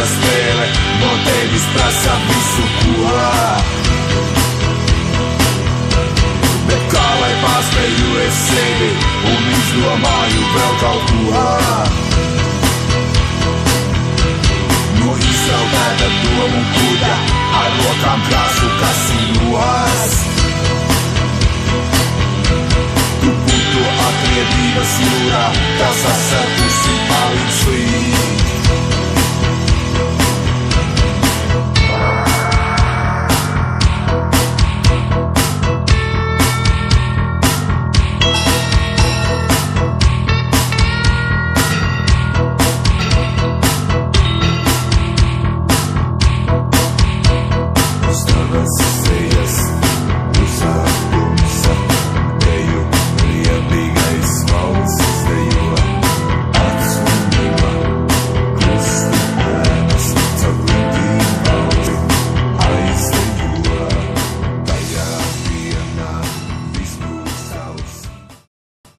stele, no tevis prasa visu kuhā. Bet kā lai pārspēju es sevi un izdomāju vēl kaut ko? No izrautēta domu kuģa ar rokām krāsu kasinos. Tu būtu atriebības jūrā, kas sasargusi palīdz līdz.